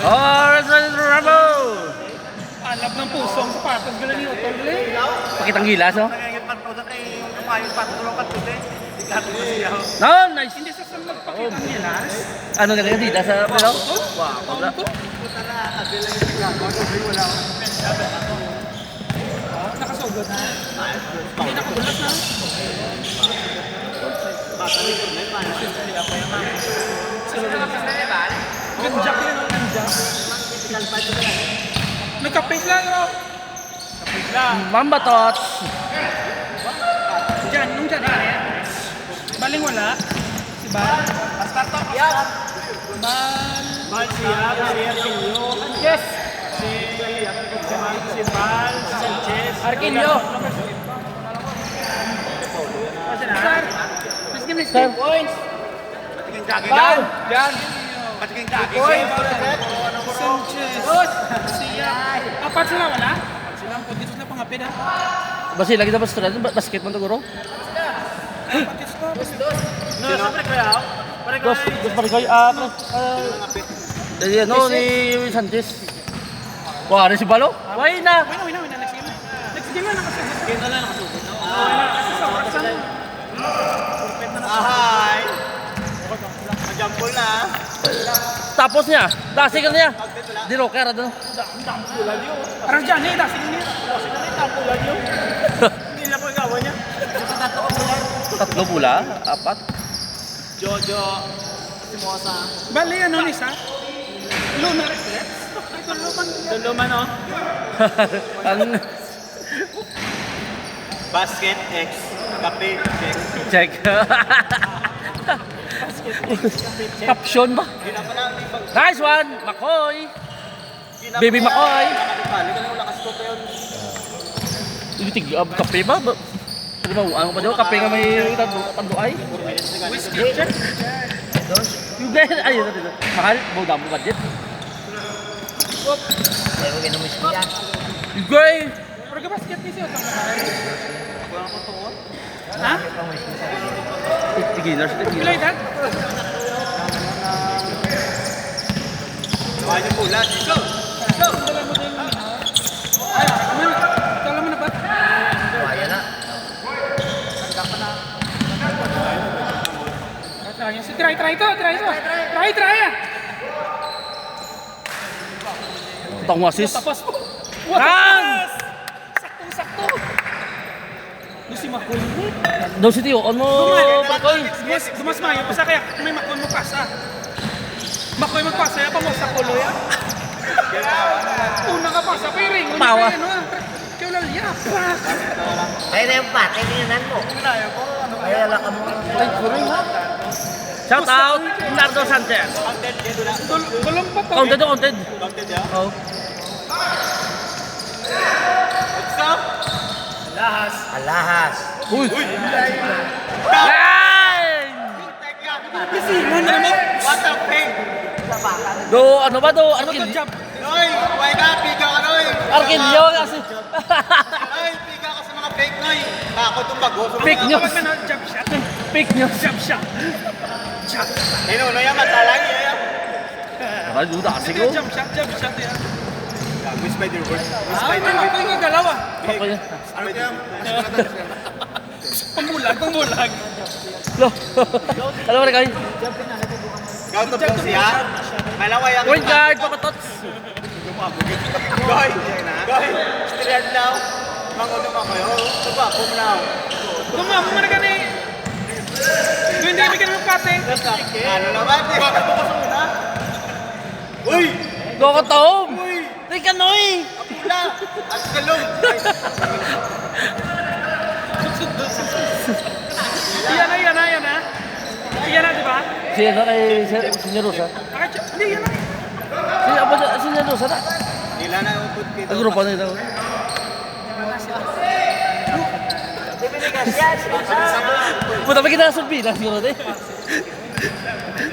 Oh, Resident Rambo! Alap ng puso ang sapatos gala ni Otol eh. Pakitang gilas, oh. No, nice! Hindi sa magpakita nila. Ano na kaya dito sa pero? Wow, wala. Nakasugod na. Hindi nakabulas na. Ganjak yun, ganjak. Nagkapit lang, oh. Kapit lang. Mamba tots! Diyan, nung dyan yan. Baling wala. Si Bal. Start to. Bal siya. Yes. Si Bal. Sanchez. Arquillo! Start. Mas game na Sir. points. Yan! Yan! Sanchez. Siya. Apat sila wala? Sila ang pagkito na pangapid ha. Basi lagi dapat straight basket man to guro. Dos. Dos pa kayo no ni Sanchez. Wah, ada si Balo. Why na? Wina. Next game. Next game na nakasugod. Game na lang nakasugod. Kasi sa oras na. Ahay! Mag-jumble na. Tapos niya, dasig niya. Di rocker ano. Parang dyan eh, dasig niya. Hindi na po yung gawa niya. Tatlo pula, apat. Jojo. Simosa. Bali ano ni sa? Lunar Express? Duluman o. Ang Basket X. Kape X. check. Caption ba? Nice one, Makoy. Baby Makoy. Balik ka lang lakas ko pa yun. Ini kape ba? Ano ba? Ano pa daw? Kape nga may tanduay? Whiskey check. Yung guys, ayun na. Mahal, bawda mo budget. Yung guys! Pero ka basket ni siya itong mahal. Ha? Tigilan siya, tigilan. Pilay dad? Kaya yung pula. Go! Go! Ay, kala mo na ba? Try ah! Tutang mo assist. Tapos po. Run! Saktong-sakto. Doon si Makoy. Daw si Tio, on mo, Pakoy. Dumas mayo pa sa kaya may Makoy magpasa. Makoy magpasa ya pa mo sa kulo ya. Una ka pasa pa ring. Pawa. Kaya wala liya. Pak! Kaya na yung pat, ay tingnan mo. Kaya wala ka mo. Ay, puro ha. Shout out, Nardo Sanchez. Gulong pa to. Counted o counted? Counted ya? Oh. Stop! Alahas. Uy! Ay! Isiman na mo. What a fake! Do, ano ba do? Good job. Noy! Why ka? Piga ka, Noy! Arkilyo kasi. Noy! Piga ka sa mga fake, Noy! Ako itong bago. Fake news. Kapag na jump shot. Fake news. Jump shot. Jump. Ano yan? Matalagi yan. Ay, duda kasi ko. Jump shot ya. With Spider-Verse. Ay, may Makoy nga galaw ah. Okay. Pangbulag. Lo. Alam mo na kayo. Count of balls siya. Malaway ang... Point guard, papatots. Goy! Goy! Still now. Mangulo mo kayo. Diba? Boom now. Gumamo mo na gani. Hindi bigyan mo pate. Ano naman? Uy! Go ka Tom. Uy! Tika Noy. Apula! At kalong! Yan na, di ba? Si ano kay Senior Rosa. Hindi, yan na. Senior Rosa na. Nila na yung put kita. Ang grupo na ito. Puta pa kita sulpina siguro din.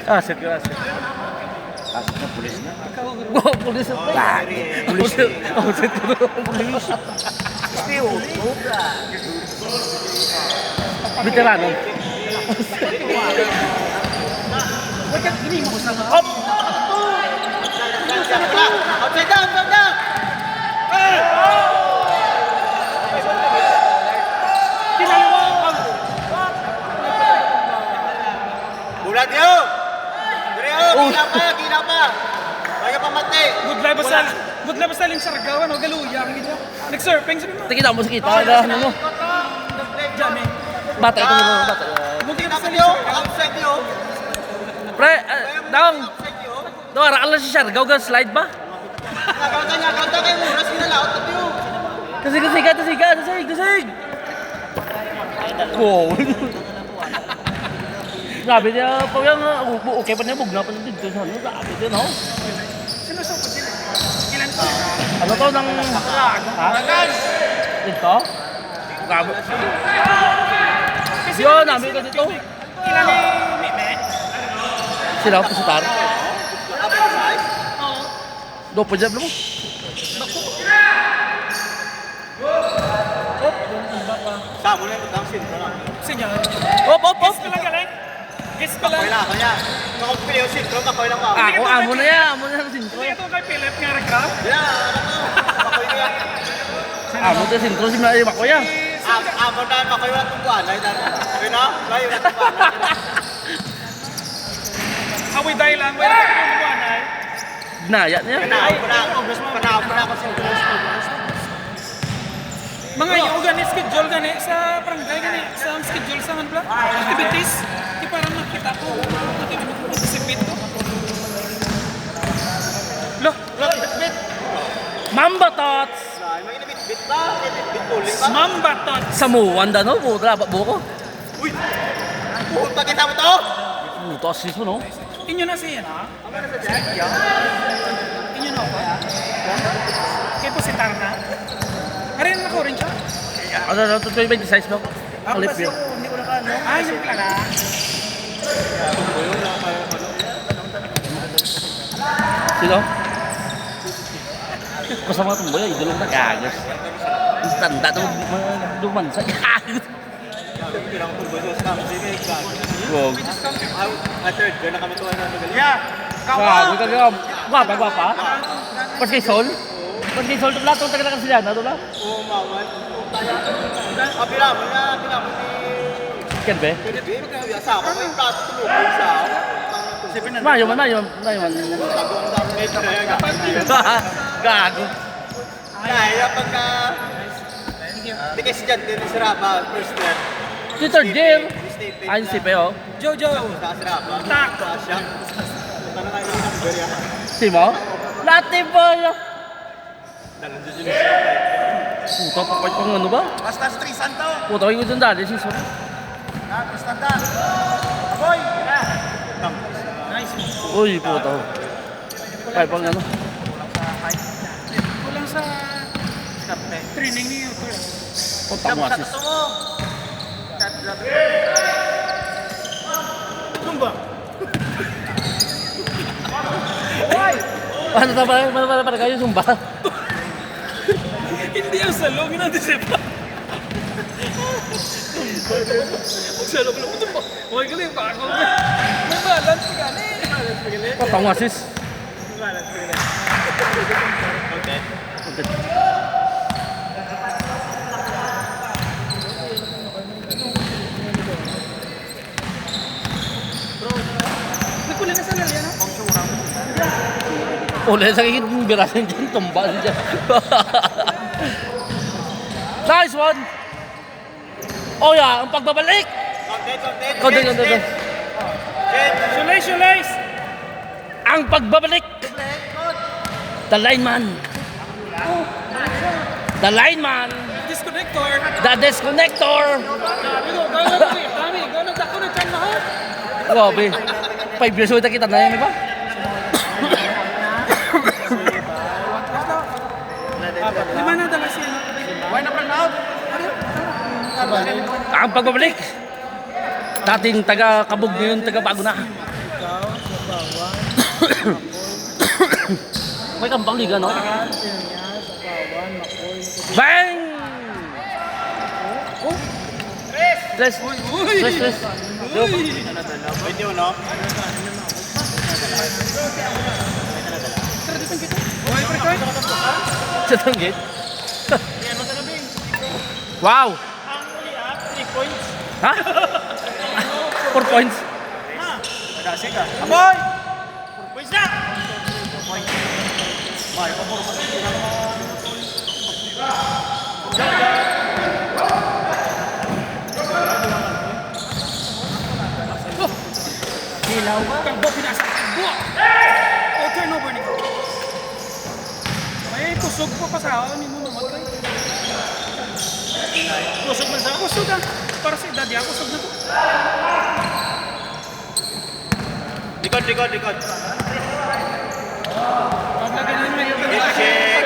Asset ko, asset. Asset na pulis na. Wow, pulis na. Pulis na. Asset ko na. Pulis. Veterano. Huwag ka, hindi mo sa Hop! Outside down, outside down! kinaliwang. Bulat yun! Dire yun, gila pa! Kaya pa mati! Good life sa Sargawan, o galuyang gito. Nag-surfing sabi mo. Kita mo sa kita na ano mo. Diyan eh. Bata ito mo, bata. Buti na sa Outside yun! Outside yun! Pre, dong. Outside yun! Dong, arakal na si Siargao, slide ba? Kanta kayo muna, sinalaot at yun! Dasig! Wow. Grabe niya, pag yung okay pa niya, bugna pa niya dito. Ano, grabe din, no? Sino sa po sila? Ilan to? Ano to, ng... Ha? Dito? Grabe. Yun, namin ka dito. Ilan ni Mime? Sila ako sa tar. Oo. Dopo dyan, mo. Sa mo na yung dancing ko lang. Sige. Hop! Guess ko lang galing. Guess ko lang. Kaya na, kaya. Nakapili yung sintro, makoy lang ako. Ako, amo na yan. Amo na yung sintro. Hindi ito kay Philip nga rin ka. Yeah, makoy na yan. Amo na yung sintro, si Mario Makoya. Amo na, makoy wala tungguan. Ay, okay na? Makoy wala tungguan. Awi dahil lang. Wala ka kung buwanay. Naya niya. Panahon na ako sintro. Mga yung gani schedule gani sa barangay gani sa schedule sa manbla activities di para makita ko mag-participate ko. Loh, Mamba Tots! May inabit-bit ba? May bit bowling ba? Mambatot. Samuan da no? Putra, buko. Uy! Bukod pa kita mo to? Putos sis mo, no? Inyo na siya na. Inyo na ako. Kaya po si Tarna. Harin na ko rin siya. Ano, 26 mo? Alip yun. Ay, yung pala. Sino? Kasama itong boy, idulong na kagos. Ang tanda ito, duman sa kagos. Wow. Third, doon na kami tuwa na magaling. Yeah! Kagos ka gawam. Gwapa. Pas kay Sol? Pas kay Sol, lahat itong taga na kasi yan, ano na? Oo, mawan. Kapila mo na, si... Ken be? Asawa ko yung plato tulog sa Mayo man. Gago. Kaya pagka... Hindi kasi dyan din si Raba, first year. Si third year. Ay, si Peo. Jojo. Sa si Raba. Tak. Sa siya. Punta na kayo ng number yan. Si mo? Lati po. Dalan dyan yun siya. Puta, papay pang ano ba? Basta sa 3 Santo. Puta, kayo dyan dali. Si Sol. Basta da. Aboy! Nice. Uy, puta. Papay pang ano. Kulang sa training ni Yuto. Puta mo asis. Tumba. Ano para kayo sumba? Hindi ang salong, ginadisip pa. Magsalong lang mo ito pa. Okay ka lang, baka ako. May balance ka gani. Puta mo asis. Okay. Nagkulang na sa lalya, no? Uli sa kikit ng birasin dyan, tumba siya dyan. Nice one! Oh yeah, ang pagbabalik! Konti. Shulays! Ang pagbabalik! The lineman! The lineman! Disconnector. The disconnector! Dami, gano'n ako na dyan lahat. Grabe. 5 years old na kita na yan, di ba? Lima na dala siya. Why na pa now? Ang pagbabalik! Dating taga-kabog ngayon, taga-bago na. May kampang liga, no? Bang! Tres. Yo. Pwede yun, no? Sa tanggit. Wow! Ang uli 3 points. Ha? 4 points. Kasi ka. Aboy! 4 points na! Hilaw ba? Kalbo, pinasa. Kalbo! Oh, turnover ni ko. May kusog po pa sa ako. Hindi mo mamatay. Kusog man sa ako. Kusog ah. Para sa edad, ako kusog na to. Likod. Paglagan yun may ito. Check.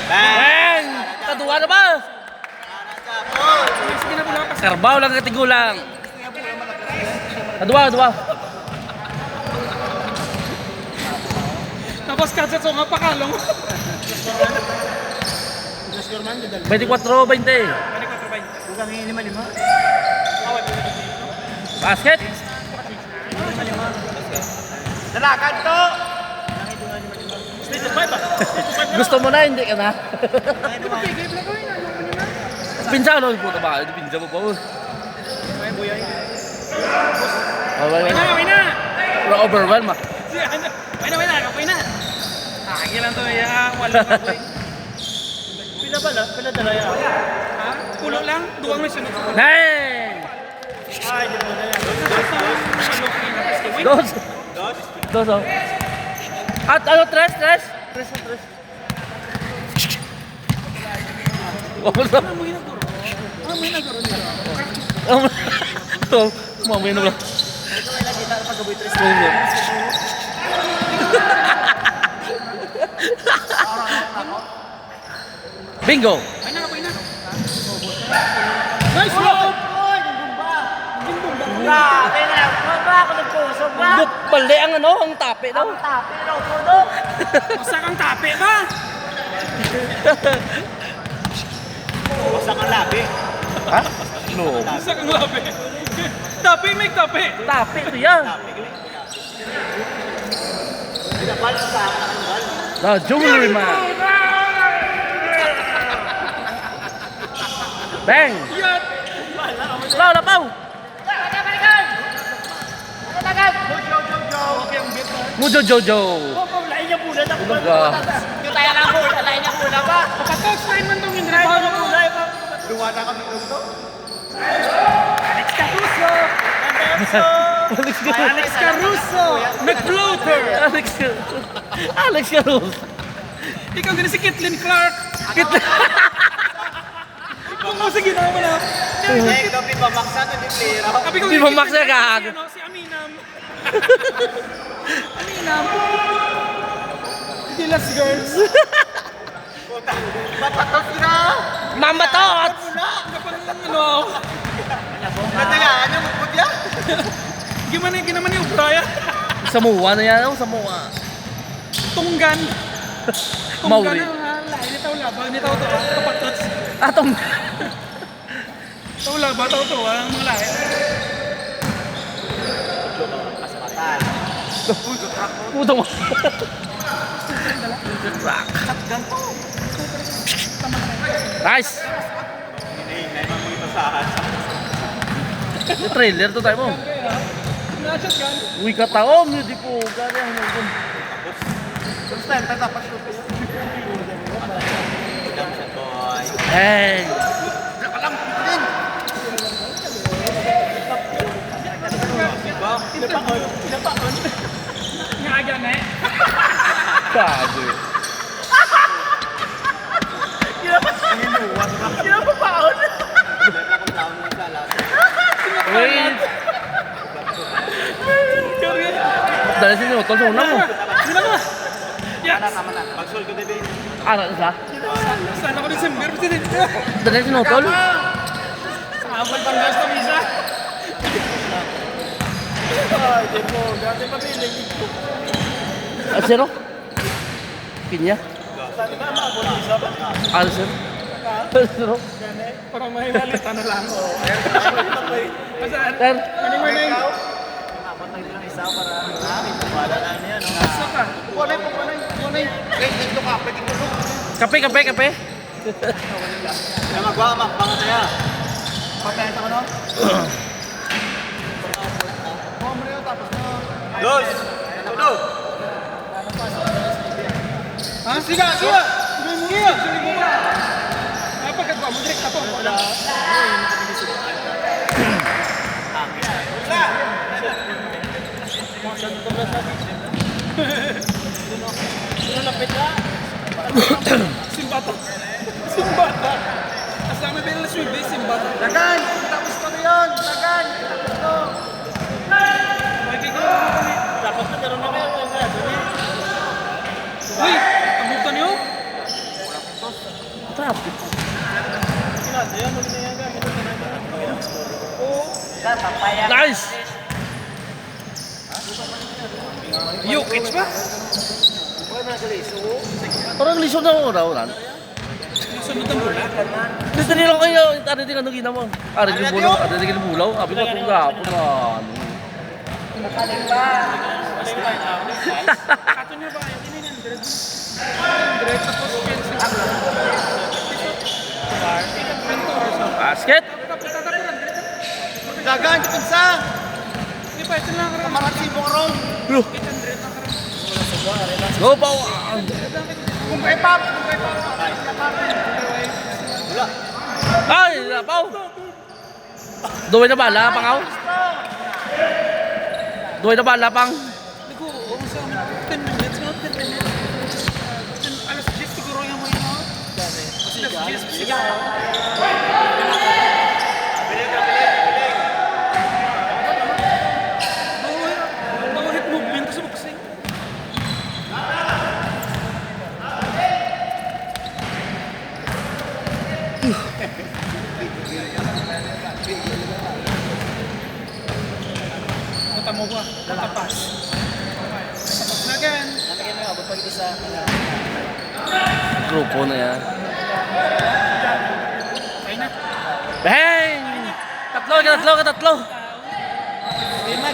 Bang! Kaduwa na ba? Sige na pula pa. Karbaw lang katigulang. Kaduwa. Tapos kadsa so nga pakalong. 24-20. Basket. Dalakan to! Gusto mo na, hindi ka na. Pinsa ano po ba? Pinsa mo po. May na! Overwhelm ah. May na! Kaya lang to ya. Wala pa ko. Pila dala yan. Ha? Pulo lang? Duwang may sunod. Hey! Ay, di mo na yan. Dos. Oh. At ano, tres. May nagaro nito. Mamay na ba? Bingo! Ay na. Nice block! Grabe na. Huwag ba ako nagkusog ba? Bali ang ano, ang tape daw. Ang tapi daw puno. Masak ang tape ba? Basta kang labi. Ha? No. Masak ang labi. Tape, may tape. Tape ito yan. Pinapalit sa akin ang bal. The Jewelry Man. Bang! Yan. Lapaw! Mujo Jojo. Lain niya pula na. Umaga. Yung tayo lang po. Lain niya pula ba? Kapatos line man tong Indra. Paano mo? Luwata kami dito. Alex Caruso. McFloater. Alex Caruso. Ikaw din si Caitlin Clark. Kung mo sige na mo na. Eh, ito pipamaksan na ni player ako. Sabi ko, Di ba Max na gag? Si Aminam. Aminam. Gilas girls. Papatos na! Mama Tots! Kapag ano. Natayaan niya, magput yan. Ginaman yung Brian. Samoa na yan. Samoa. Tunggan. Mauri. Lain ni tao laba. Ni tao to. Kapagtots. Atong. Tao laba. Tao to. Ang mga lahi. Puto mo. Nice! Hinahinay mo yung basahan. Yung trailer to tayo mo. Na-shotgun. Uy, kataom. Hindi po. Gari ang mga. First time, tatapat ko. Boy. Hey! Pinapaon. Nga aga na eh. Sabi. Pinapapaon. Akong taon lang sa lahat. Wait! Dali sini mo. Tol sa una mo. Sino mo? Yes! Tama na. Mag-sol ko, David. Ano sa? Sana ko December. Dali sini mo. Tol. Abal pang gas na misa. Ay, di mo. Dati mabiling. Zero? Pinya? Al zero? Zero? Parang may malita na lang. Masaan? Ter? Maning. Mapatay lang isa para wala na niya. Asa ka? Kunay. Wait, ito ka. Pwede ko. Kape. Kaya magwamak, bangat saya. Papayan sa ano? Dos! Todo! Ha? Siga! Siga! Apa ka mo direct ako? Wala. Simbata. Kasama ba yung Laswebe, Simbata? Dagan! Tapos ko na yun! Dagan! Tapos ko! Magiging kami. Tapos na meron na kayo. Uy! Abutan niyo? Nice! Jokic ba? Parang lisod na ako raw. Sunod ang bola. Gusto nila kayo, ano din ano ginawa? Ano din bulaw? Ano din bulaw? Abi ko itong gapo na. Kato niya ba? Yung ini-100. 100 tapos Basket! Dagan! Punsa! Di ba? Ito lang karoon. Marat si Bong Go pa! Kung kay Pap! Wala. Ay! Lapaw! Duway na bala, pangaw? Duway na bala, pang? Naku, sa 10 minutes, no? 10 minutes. Alas 10 siguro yung mga yun. Alas 10 siguro. Bawahit movement sa boxing. Mata mo ba? Matapas. Matapas na again. Grupo na yan. Kaya na. Bang! Tatlo! Gina.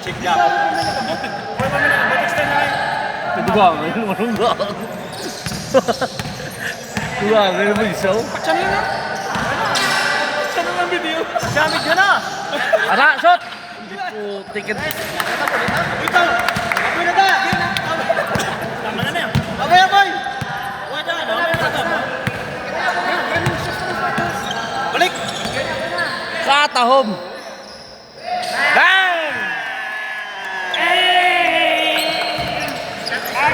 Check niya. Pwede ba? Ngayon mo nung ba? Diba? Ngayon mo isaw? Patsan lang na. Patsan lang ang video. Samit ka na! Ara, shot! Ticket. Ito! Apoy na da! Tama na yan. Apoy! Balik! Katahom! Bang!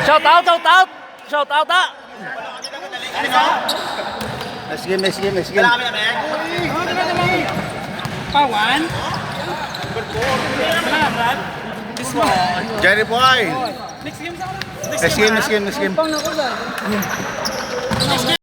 Shout out! Nice game. Wala kami namin. Pawan. This one. Jerry Boy! Next game sa akin. Next game. Pang na ko